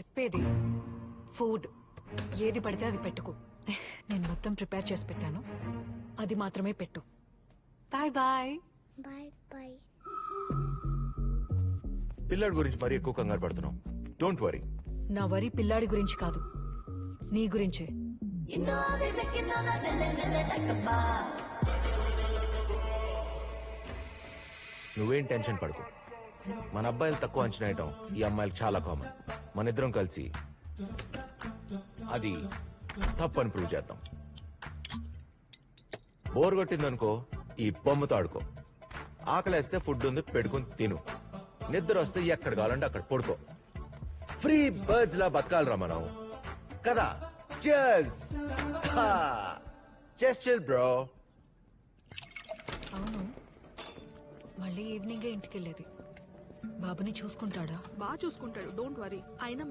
చెప్పేది ఫుడ్ ఏది పడితే అది పెట్టుకో. నేను మొత్తం ప్రిపేర్ చేసి పెట్టాను, అది మాత్రమే పెట్టు. Bye bye. Bye bye. పిల్లడి గురించి మరీ ఎక్కువ కంగారు పడుతున్నావు. Don't worry. నా వరి పిల్లాడి గురించి కాదు, నీ గురించే. నువ్వేం టెన్షన్ పడుకో. మన అబ్బాయిలు తక్కువ అంచనా వేయటం ఈ అమ్మాయిలకు చాలా కామన్. మన ఇద్దరం కలిసి అది తప్పని ప్రూవ్ చేద్దాం. బోర్ కొట్టిందనుకో ఈ బొమ్మతో ఆడుకో. ఆకలేస్తే ఫుడ్ ఉంది పెట్టుకుని తిను. నిద్ర వస్తే ఎక్కడ కావాలంటే అక్కడ పడుకో. ఫ్రీ బర్డ్స్ లా బతకాలరా మనం కదా. Chess chess chill bro. అవును, మళ్ళీ ఈవినింగే ఇంటికి వెళ్ళేది. బాబుని చూసుకుంటాడా? బాగా చూసుకుంటాడు, డోంట్ వరీ. అయినా